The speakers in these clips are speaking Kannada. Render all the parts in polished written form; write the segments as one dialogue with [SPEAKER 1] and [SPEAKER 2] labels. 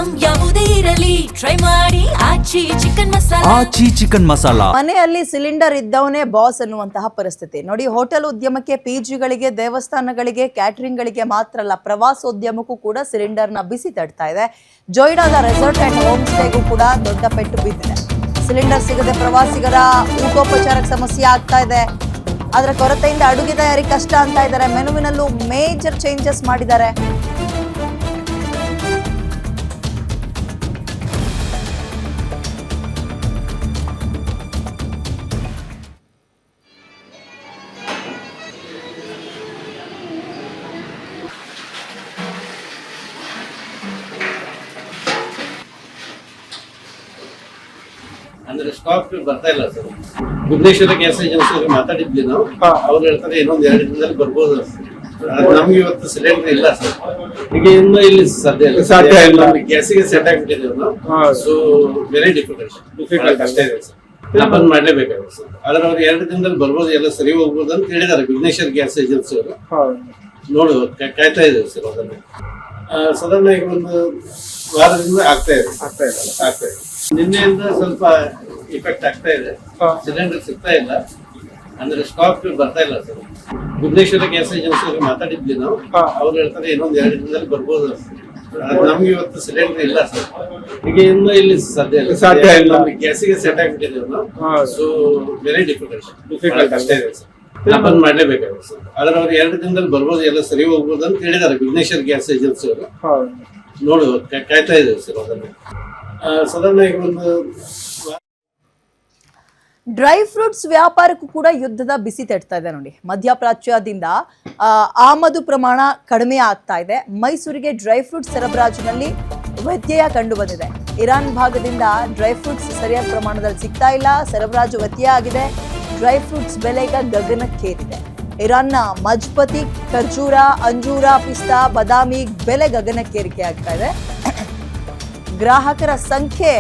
[SPEAKER 1] ಐಟಂ ಯಾವುದೇ ಇರಲಿ ಟ್ರೈ ಮಾಡಿ ಆಚಿ ಚಿಕನ್ ಮಸಾಲಾ.
[SPEAKER 2] ಮನೆಯಲ್ಲಿ ಸಿಲಿಂಡರ್ ಇದ್ದವನೇ ಬಾಸ್ ಅನ್ನುವಂತಹ ಪರಿಸ್ಥಿತಿ ನೋಡಿ. ಹೋಟೆಲ್ ಉದ್ಯಮಕ್ಕೆ, ಪಿಜಿಗಳಿಗೆ, ದೇವಸ್ಥಾನಗಳಿಗೆ, ಕ್ಯಾಟರಿಂಗ್ಗಳಿಗೆ ಮಾತ್ರ ಅಲ್ಲ, ಪ್ರವಾಸೋದ್ಯಮಕ್ಕೂ ಕೂಡ ಸಿಲಿಂಡರ್ನ ಬಿಸಿ ತಡ್ತಾ ಇದೆ. ಜೋಯಿಡಾದ ರೆಸಾರ್ಟ್ ಅಂಡ್ ಹೋಮ್ ಸ್ಟೇಗೂ ಕೂಡ ದೊಡ್ಡ ಪೆಟ್ಟು ಬಿದ್ದಿದೆ. ಸಿಲಿಂಡರ್ ಸಿಗದೆ ಪ್ರವಾಸಿಗರ ಊಟೋಪಚಾರಕ್ಕೆ ಸಮಸ್ಯೆ ಆಗ್ತಾ ಇದೆ. ಅದರ ಕೊರತೆಯಿಂದ ಅಡುಗೆ ತಯಾರಿ ಕಷ್ಟ ಅಂತ ಇದ್ದಾರೆ. ಮೆನುವಿನಲ್ಲೂ ಮೇಜರ್ ಚೇಂಜಸ್ ಮಾಡಿದ್ದಾರೆ.
[SPEAKER 3] ಅಂದ್ರೆ ಸ್ಟಾಕ್ ಬರ್ತಾ ಇಲ್ಲ ಸರ್. ಭುವನೇಶ್ವರ ಗ್ಯಾಸ್ ಏಜೆನ್ಸಿ ಮಾತಾಡಿದ್ವಿ ನಾವು. ಅವ್ರು ಹೇಳ್ತಾರೆ ಇನ್ನೊಂದು 2 ದಿನದಲ್ಲಿ ಬರ್ಬೋದು. ನಮ್ಗೆ ಇವತ್ತು ಸಿಲಿಂಡರ್ ಇಲ್ಲ ಸರ್. ಈಗ ಇನ್ನು ಇಲ್ಲಿ ಸಾಧ್ಯ ಇಲ್ಲ. ಗ್ಯಾಸಿಗೆ ಸೆಟ್ ಆಗ್ಬಿಟ್ಟಿದ್ದೇವೆ ನಾವು. ಸೊ ವೆರಿ ಡಿಫಿಕಲ್ಟ್ ಅಷ್ಟೇ ಇದೆ ಸರ್. ಬಂದ್ ಮಾಡ್ಲೇಬೇಕಾಗುತ್ತೆ ಸರ್. ಆದ್ರೆ ಅವ್ರು 2 ದಿನದಲ್ಲಿ ಬರ್ಬೋದು, ಎಲ್ಲ ಸರಿ ಹೋಗ್ಬೋದು ಅಂತ ಹೇಳಿದ್ದಾರೆ ಭುವನೇಶ್ವರ ಗ್ಯಾಸ್ ಏಜೆನ್ಸಿ ಅವರು. ನೋಡುವ ಕಾಯ್ತಾ ಇದ್ದೇವೆ ಸರ್. ಅದನ್ನ ಸಾಧಾರಣ ಈಗ ಒಂದು ವಾರದಿಂದ ಆಗ್ತಾ ಇದೆ. ನಿನ್ನೆಯಿಂದ ಸ್ವಲ್ಪ ಇಫೆಕ್ಟ್ ಆಗ್ತಾ ಇದೆ. ಸಿಲಿಂಡರ್ ಸಿಗ್ತಾ ಇಲ್ಲ, ಅಂದ್ರೆ ಸ್ಟಾಕ್ ಬರ್ತಾ ಇಲ್ಲ ಸರ್. ಭುವನೇಶ್ವರ ಗ್ಯಾಸ್ ಏಜೆನ್ಸಿ ಮಾತಾಡಿದ್ವಿ ನಾವು. ಅವ್ರು ಹೇಳ್ತಾರೆ ಇನ್ನೊಂದು 2 ದಿನದಲ್ಲಿ ಬರ್ಬೋದು. ನಮ್ಗೆ ಇವತ್ತು ಸಿಲಿಂಡರ್ ಇಲ್ಲ ಸರ್. ಈಗ ಇನ್ನು ಇಲ್ಲಿ ಸಾಧ್ಯ ಇಲ್ಲ. ಗ್ಯಾಸಿಗೆ ಸೆಟ್ ಆಗ್ಬಿಟ್ಟಿದ್ದೇವೆ ನಾವು. ಸೊ ವೆರಿ ಡಿಫಿಕಲ್ಟ್ ಅಷ್ಟೇ ಇದೆ ಸರ್. ಬಂದ್ ಮಾಡ್ಲೇಬೇಕಾಗುತ್ತೆ ಸರ್. ಆದ್ರೆ ಅವ್ರು 2 ದಿನದಲ್ಲಿ ಬರ್ಬೋದು, ಎಲ್ಲ ಸರಿ ಹೋಗ್ಬೋದು ಅಂತ ಹೇಳಿದ್ದಾರೆ ಭುವನೇಶ್ವರ ಗ್ಯಾಸ್ ಏಜೆನ್ಸಿ ಅವರು. ನೋಡುವ ಕಾಯ್ತಾ ಇದ್ದೇವೆ ಸರ್. ಅದನ್ನ ಸಾಧಾರಣ ಈಗ ಒಂದು
[SPEAKER 2] ಡ್ರೈ ಫ್ರೂಟ್ಸ್ ವ್ಯಾಪಾರಕ್ಕೂ ಕೂಡ ಯುದ್ಧದ ಬಿಸಿ ತಡ್ತಾ ಇದೆ ನೋಡಿ. ಮಧ್ಯಪ್ರಾಚ್ಯದಿಂದ ಆಮದು ಪ್ರಮಾಣ ಕಡಿಮೆ ಆಗ್ತಾ ಇದೆ. ಮೈಸೂರಿಗೆ ಡ್ರೈ ಫ್ರೂಟ್ಸ್ ಸರಬರಾಜಿನಲ್ಲಿ ವ್ಯತ್ಯಯ ಕಂಡು ಬಂದಿದೆ. ಇರಾನ್ ಭಾಗದಿಂದ ಡ್ರೈ ಫ್ರೂಟ್ಸ್ ಸರಿಯಾದ ಪ್ರಮಾಣದಲ್ಲಿ ಸಿಗ್ತಾ ಇಲ್ಲ, ಸರಬರಾಜು ವ್ಯತ್ಯಯ ಆಗಿದೆ. ಡ್ರೈ ಫ್ರೂಟ್ಸ್ ಬೆಲೆ ಈಗ ಗಗನಕ್ಕೇರಿದೆ. ಇರಾನ್ನ ಮಜ್ಪತಿ, ಖರ್ಜೂರ, ಅಂಜೂರ, ಪಿಸ್ತಾ, ಬಾದಾಮಿ ಬೆಲೆ ಗಗನಕ್ಕೇರಿಕೆ ಆಗ್ತಾ ಇದೆ. ಗ್ರಾಹಕರ ಸಂಖ್ಯೆ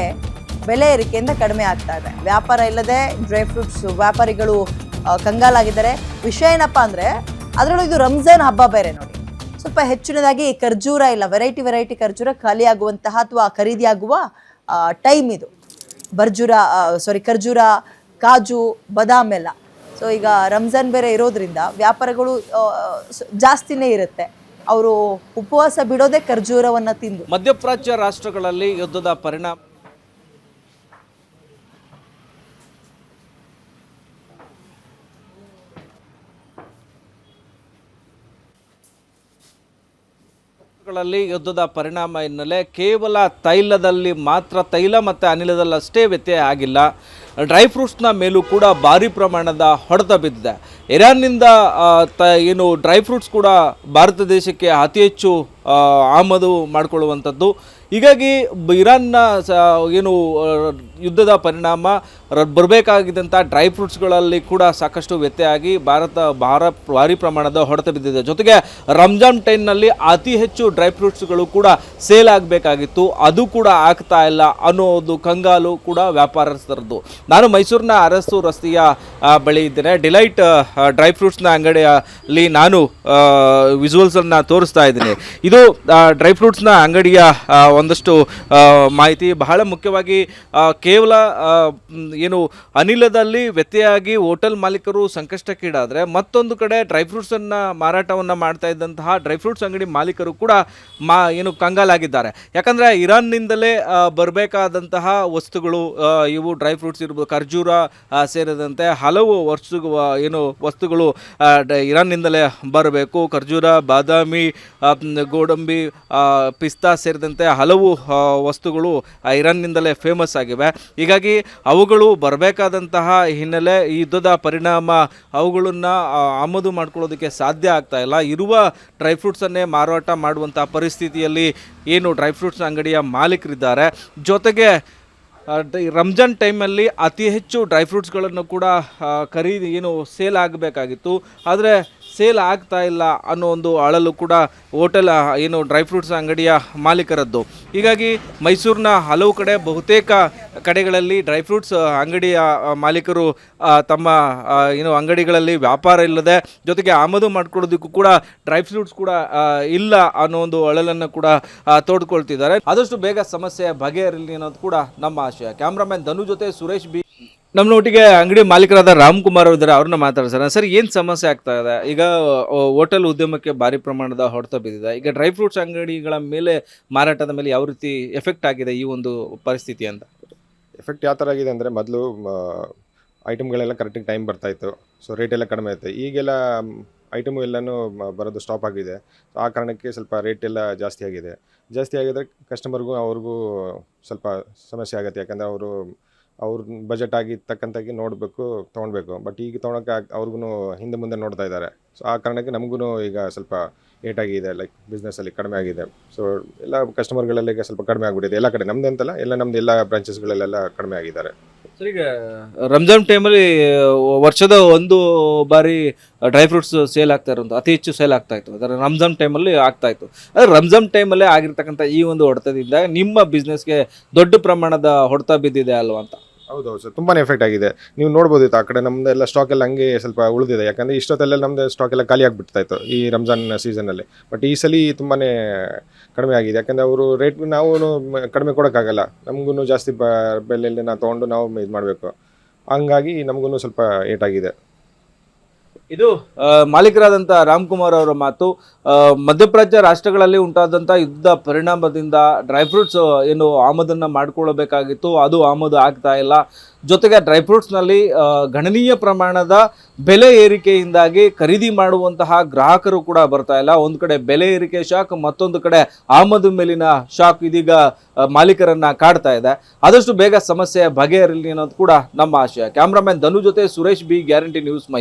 [SPEAKER 2] ಬೆಲೆ ಏರಿಕೆಯಿಂದ ಕಡಿಮೆ ಆಗ್ತಾ ಇದೆ. ವ್ಯಾಪಾರ ಇಲ್ಲದೆ ಡ್ರೈ ಫ್ರೂಟ್ಸ್ ವ್ಯಾಪಾರಿಗಳು ಕಂಗಾಲಾಗಿದ್ದಾರೆ. ವಿಷಯ ಏನಪ್ಪ ಅಂದರೆ, ಅದರಲ್ಲೂ ಇದು ರಂಜಾನ್ ಹಬ್ಬ ಬೇರೆ ನೋಡಿ. ಸ್ವಲ್ಪ ಹೆಚ್ಚಿನದಾಗಿ ಖರ್ಜೂರ ಇಲ್ಲ, ವೆರೈಟಿ ಖರ್ಜೂರ ಖಾಲಿಯಾಗುವಂತಹ ಅಥವಾ ಖರೀದಿಯಾಗುವ ಟೈಮ್ ಇದು. ಖರ್ಜೂರ, ಕಾಜು, ಬಾದಾಮ್ ಎಲ್ಲ. ಸೊ ಈಗ ರಂಜಾನ್ ಬೇರೆ ಇರೋದ್ರಿಂದ ವ್ಯಾಪಾರಗಳು ಜಾಸ್ತಿನೇ ಇರುತ್ತೆ. ಅವರು ಉಪವಾಸ ಬಿಡೋದೇ ಖರ್ಜೂರವನ್ನು ತಿಂದು.
[SPEAKER 4] ಮಧ್ಯಪ್ರಾಚ್ಯ ರಾಷ್ಟ್ರಗಳಲ್ಲಿ ಯುದ್ಧದ ಪರಿಣಾಮ ಹಿನ್ನೆಲೆ ಕೇವಲ ತೈಲದಲ್ಲಿ ಮಾತ್ರ, ತೈಲ ಮತ್ತು ಅನಿಲದಲ್ಲಷ್ಟೇ ವ್ಯತ್ಯಯ ಆಗಿಲ್ಲ, ಡ್ರೈ ಫ್ರೂಟ್ಸ್ನ ಮೇಲೂ ಕೂಡ ಭಾರಿ ಪ್ರಮಾಣದ ಹೊಡೆತ ಬಿದ್ದಿದೆ. ಇರಾನ್ನಿಂದ ಏನು ಡ್ರೈ ಫ್ರೂಟ್ಸ್ ಕೂಡ ಭಾರತ ದೇಶಕ್ಕೆ ಅತಿ ಹೆಚ್ಚು ಆಮದು ಮಾಡಿಕೊಳ್ಳುವಂಥದ್ದು. ಹೀಗಾಗಿ ಇರಾನ್ನ ಏನು ಯುದ್ಧದ ಪರಿಣಾಮ ಬರಬೇಕಾಗಿದ್ದಂಥ ಡ್ರೈ ಫ್ರೂಟ್ಸ್ಗಳಲ್ಲಿ ಕೂಡ ಸಾಕಷ್ಟು ವ್ಯತ್ಯಯ ಆಗಿ ಭಾರಿ ಪ್ರಮಾಣದ ಹೊಡೆತ ಬಿದ್ದಿದೆ. ಜೊತೆಗೆ ರಂಜಾನ್ ಟೈಮ್ನಲ್ಲಿ ಅತಿ ಹೆಚ್ಚು ಡ್ರೈ ಫ್ರೂಟ್ಸ್ಗಳು ಕೂಡ ಸೇಲ್ ಆಗಬೇಕಾಗಿತ್ತು, ಅದು ಕೂಡ ಆಗ್ತಾ ಇಲ್ಲ ಅನ್ನೋದು ಕಂಗಾಲು ಕೂಡ ವ್ಯಾಪಾರಸ್ಥರದ್ದು. ನಾನು ಮೈಸೂರಿನ ಅರಸು ರಸ್ತೆಯ ಬಳಿ ಇದ್ದೇನೆ. ಡಿಲೈಟ್ ಡ್ರೈ ಫ್ರೂಟ್ಸ್ನ ಅಂಗಡಿಯಲ್ಲಿ ನಾನು ವಿಜುವಲ್ಸನ್ನು ತೋರಿಸ್ತಾ ಇದ್ದೀನಿ. ಇದು ಡ್ರೈ ಫ್ರೂಟ್ಸ್ನ ಅಂಗಡಿಯ ಒಂದಷ್ಟು ಮಾಹಿತಿ. ಬಹಳ ಮುಖ್ಯವಾಗಿ ಕೇವಲ ಏನು ಅನಿಲದಲ್ಲಿ ವ್ಯತ್ಯಯ ಆಗಿ ಹೋಟೆಲ್ ಮಾಲೀಕರು ಸಂಕಷ್ಟಕ್ಕೀಡಾದರೆ, ಮತ್ತೊಂದು ಕಡೆ ಡ್ರೈ ಫ್ರೂಟ್ಸನ್ನು ಮಾರಾಟವನ್ನು ಮಾಡ್ತಾ ಇದ್ದಂತಹ ಡ್ರೈ ಫ್ರೂಟ್ಸ್ ಅಂಗಡಿ ಮಾಲೀಕರು ಕೂಡ ಏನು ಕಂಗಾಲಾಗಿದ್ದಾರೆ. ಯಾಕಂದರೆ ಇರಾನ್ನಿಂದಲೇ ಬರಬೇಕಾದಂತಹ ವಸ್ತುಗಳು, ಇವು ಡ್ರೈ ಫ್ರೂಟ್ಸ್ ಇರ್ಬೋದು, ಖರ್ಜೂರ ಸೇರಿದಂತೆ ಹಲವು ವಸ್ತುಗಳು ಇರಾನ್ನಿಂದಲೇ ಬರಬೇಕು. ಖರ್ಜೂರ, ಬಾದಾಮಿ, ಗೋಡಂಬಿ, ಪಿಸ್ತಾ ಸೇರಿದಂತೆ ಹಲವು ವಸ್ತುಗಳು ಇರಾನ್ನಿಂದಲೇ ಫೇಮಸ್ ಆಗಿವೆ. ಹೀಗಾಗಿ ಅವುಗಳು ಬರಬೇಕಾದಂತಹ ಹಿನ್ನೆಲೆ ಈ ಯುದ್ಧದ ಪರಿಣಾಮ ಅವುಗಳನ್ನು ಆಮದು ಮಾಡ್ಕೊಳ್ಳೋದಕ್ಕೆ ಸಾಧ್ಯ ಆಗ್ತಾ ಇಲ್ಲ. ಇರುವ ಡ್ರೈ ಫ್ರೂಟ್ಸನ್ನೇ ಮಾರಾಟ ಮಾಡುವಂಥ ಪರಿಸ್ಥಿತಿಯಲ್ಲಿ ಏನು ಡ್ರೈ ಫ್ರೂಟ್ಸ್ ಅಂಗಡಿಯ ಮಾಲೀಕರಿದ್ದಾರೆ. ಜೊತೆಗೆ ರಂಜಾನ್ ಟೈಮಲ್ಲಿ ಅತಿ ಹೆಚ್ಚು ಡ್ರೈ ಫ್ರೂಟ್ಸ್ಗಳನ್ನು ಕೂಡ ಸೇಲ್ ಆಗಬೇಕಾಗಿತ್ತು. ಆದರೆ ಸೇಲ್ ಆಗ್ತಾ ಇಲ್ಲ ಅನ್ನೋ ಒಂದು ಅಳಲು ಕೂಡ ಹೋಟೆಲ್ ಏನು ಡ್ರೈ ಫ್ರೂಟ್ಸ್ ಅಂಗಡಿಯ ಮಾಲೀಕರದ್ದು. ಹೀಗಾಗಿ ಮೈಸೂರಿನ ಹಲವು ಕಡೆ ಬಹುತೇಕ ಕಡೆಗಳಲ್ಲಿ ಡ್ರೈ ಫ್ರೂಟ್ಸ್ ಅಂಗಡಿಯ ಮಾಲೀಕರು ತಮ್ಮ ಏನು ಅಂಗಡಿಗಳಲ್ಲಿ ವ್ಯಾಪಾರ ಇಲ್ಲದೆ ಜೊತೆಗೆ ಆಮದು ಮಾಡ್ಕೊಳ್ಳೋದಕ್ಕೂ ಕೂಡ ಡ್ರೈ ಫ್ರೂಟ್ಸ್ ಕೂಡ ಇಲ್ಲ ಅನ್ನೋ ಒಂದು ಅಳಲನ್ನು ಕೂಡ ತೋಡ್ಕೊಳ್ತಿದ್ದಾರೆ. ಆದಷ್ಟು ಬೇಗ ಸಮಸ್ಯೆ ಬಗೆಹರಿಲಿ ಅನ್ನೋದು ಕೂಡ ನಮ್ಮ ಆಶಯ. ಕ್ಯಾಮ್ರಾಮನ್ ಧನು ಜೊತೆ ಸುರೇಶ್ ಬಿ. ನಮ್ಮೊಟ್ಟಿಗೆ ಅಂಗಡಿ ಮಾಲೀಕರಾದ ರಾಮ್ಕುಮಾರ್ ಇದ್ದಾರೆ, ಅವ್ರನ್ನ ಮಾತಾಡ್ತಾರೆ. ಸರ್, ಏನು ಸಮಸ್ಯೆ ಆಗ್ತಾ ಇದೆ? ಈಗ ಹೋಟೆಲ್ ಉದ್ಯಮಕ್ಕೆ ಭಾರಿ ಪ್ರಮಾಣದ ಹೊಡೆತ ಬಿದ್ದಿದೆ. ಈಗ ಡ್ರೈ ಫ್ರೂಟ್ಸ್ ಅಂಗಡಿಗಳ ಮೇಲೆ ಮಾರಾಟದ ಮೇಲೆ ಯಾವ ರೀತಿ ಎಫೆಕ್ಟ್ ಆಗಿದೆ ಈ ಒಂದು ಪರಿಸ್ಥಿತಿ ಅಂತ?
[SPEAKER 5] ಎಫೆಕ್ಟ್ ಯಾವ ಥರ ಆಗಿದೆ ಅಂದರೆ, ಮೊದಲು ಐಟಮ್ಗಳೆಲ್ಲ ಕರೆಕ್ಟಿಗೆ ಟೈಮ್ ಬರ್ತಾಯಿತ್ತು, ಸೊ ರೇಟ್ ಎಲ್ಲ ಕಡಿಮೆ ಆಯಿತು. ಈಗೆಲ್ಲ ಐಟಮು ಎಲ್ಲನೂ ಬರೋದು ಸ್ಟಾಪ್ ಆಗಿದೆ. ಸೊ ಆ ಕಾರಣಕ್ಕೆ ಸ್ವಲ್ಪ ರೇಟ್ ಎಲ್ಲ ಜಾಸ್ತಿ ಆಗಿದೆ. ಜಾಸ್ತಿ ಆಗಿದ್ರೆ ಕಸ್ಟಮರ್ಗೂ ಅವ್ರಿಗೂ ಸ್ವಲ್ಪ ಸಮಸ್ಯೆ ಆಗುತ್ತೆ. ಯಾಕಂದರೆ ಅವ್ರ ಬಜೆಟ್ ಆಗಿ ತಕ್ಕಂತಾಗಿ ನೋಡಬೇಕು, ತೊಗೊಳ್ಬೇಕು. ಬಟ್ ಈಗ ತೊಗೊಳಕ್ಕೆ ಅವ್ರಿಗೂ ಹಿಂದೆ ಮುಂದೆ ನೋಡ್ತಾ ಇದ್ದಾರೆ. ಸೊ ಆ ಕಾರಣಕ್ಕೆ ನಮಗೂ ಈಗ ಸ್ವಲ್ಪ ಏಟಾಗಿದೆ, ಲೈಕ್ ಬಿಸ್ನೆಸ್ಸಲ್ಲಿ ಕಡಿಮೆ ಆಗಿದೆ. ಸೊ ಎಲ್ಲ ಕಸ್ಟಮರ್ಗಳೆಲ್ಲ ಈಗ ಸ್ವಲ್ಪ ಕಡಿಮೆ ಆಗಿಬಿಟ್ಟಿದೆ ಎಲ್ಲ ಕಡೆ. ನಮ್ಮದು ಅಂತಲ್ಲ, ನಮ್ಮದು ಎಲ್ಲ ಬ್ರಾಂಚಸ್ಗಳಲ್ಲೆಲ್ಲ ಕಡಿಮೆ ಆಗಿದ್ದಾರೆ.
[SPEAKER 4] ಸರ್, ಈಗ ರಂಜಾನ್ ಟೈಮಲ್ಲಿ ವರ್ಷದ ಒಂದು ಬಾರಿ ಡ್ರೈ ಫ್ರೂಟ್ಸ್ ಸೇಲ್ ಆಗ್ತಾ ಇರೋದು ಅತಿ ಹೆಚ್ಚು ಸೇಲ್ ಆಗ್ತಾ ಇತ್ತು. ಅದರ ರಂಜಾನ್ ಟೈಮಲ್ಲಿ ಆಗ್ತಾ ಇತ್ತು. ಆದರೆ ರಂಜಾನ್ ಟೈಮಲ್ಲೇ ಆಗಿರ್ತಕ್ಕಂಥ ಈ ಒಂದು ಹೊಡೆತದಿಂದ ನಿಮ್ಮ ಬಿಸ್ನೆಸ್ಗೆ ದೊಡ್ಡ ಪ್ರಮಾಣದ ಹೊಡೆತ ಬಿದ್ದಿದೆ ಅಲ್ವಾ ಅಂತ?
[SPEAKER 5] ಹೌದು ಸರ್, ತುಂಬಾ ಎಫೆಕ್ಟ್ ಆಗಿದೆ. ನೀವು ನೋಡ್ಬೋದಿತ್ತು ಆ ಕಡೆ ನಮ್ಮದೆಲ್ಲ ಸ್ಟಾಕ್ ಎಲ್ಲ ಹಂಗೆ ಸ್ವಲ್ಪ ಉಳಿದಿದೆ. ಯಾಕಂದರೆ ಇಷ್ಟೊತ್ತೆಲ್ಲ ನಮ್ಮದು ಸ್ಟಾಕ್ ಎಲ್ಲ ಖಾಲಿ ಆಗಿಬಿಡ್ತಾ ಇತ್ತು ಈ ರಂಜಾನ್ ಸೀಸನಲ್ಲಿ. ಬಟ್ ಈ ಸಲ ತುಂಬಾ ಕಡಿಮೆ ಆಗಿದೆ. ಯಾಕಂದರೆ ಅವರು ರೇಟ್ ನಾವು ಕಡಿಮೆ ಕೊಡೋಕ್ಕಾಗಲ್ಲ, ನಮಗೂ ಜಾಸ್ತಿ ಬೆಲೆಯಲ್ಲಿ ನಾವು ತೊಗೊಂಡು ನಾವು ಇದು ಮಾಡಬೇಕು. ಹಂಗಾಗಿ ನಮಗೂ ಸ್ವಲ್ಪ ಏಟಾಗಿದೆ.
[SPEAKER 4] ಇದು ಮಾಲೀಕರಾದಂಥ ರಾಮ್ಕುಮಾರ್ ಅವರ ಮಾತು. ಮಧ್ಯಪ್ರಾಚ್ಯ ರಾಷ್ಟ್ರಗಳಲ್ಲಿ ಉಂಟಾದಂಥ ಯುದ್ಧ ಪರಿಣಾಮದಿಂದ ಡ್ರೈ ಫ್ರೂಟ್ಸ್ ಏನು ಆಮದನ್ನು ಮಾಡಿಕೊಳ್ಳಬೇಕಾಗಿತ್ತು, ಅದು ಆಮದು ಆಗ್ತಾ ಇಲ್ಲ. ಜೊತೆಗೆ ಡ್ರೈ ಫ್ರೂಟ್ಸ್ನಲ್ಲಿ ಗಣನೀಯ ಪ್ರಮಾಣದ ಬೆಲೆ ಏರಿಕೆಯಿಂದಾಗಿ ಖರೀದಿ ಮಾಡುವಂತಹ ಗ್ರಾಹಕರು ಕೂಡ ಬರ್ತಾ ಇಲ್ಲ. ಒಂದು ಕಡೆ ಬೆಲೆ ಏರಿಕೆ ಶಾಕ್, ಮತ್ತೊಂದು ಕಡೆ ಆಮದು ಮೇಲಿನ ಶಾಕ್ ಇದೀಗ ಮಾಲೀಕರನ್ನ ಕಾಡ್ತಾ ಇದೆ. ಆದಷ್ಟು ಬೇಗ ಸಮಸ್ಯೆ ಬಗೆಹರಿಲಿ ಅನ್ನೋದು ಕೂಡ ನಮ್ಮ ಆಶಯ. ಕ್ಯಾಮ್ರಾಮನ್ ಧನು ಜೊತೆ Suresh B, guarantee news, Mysuru.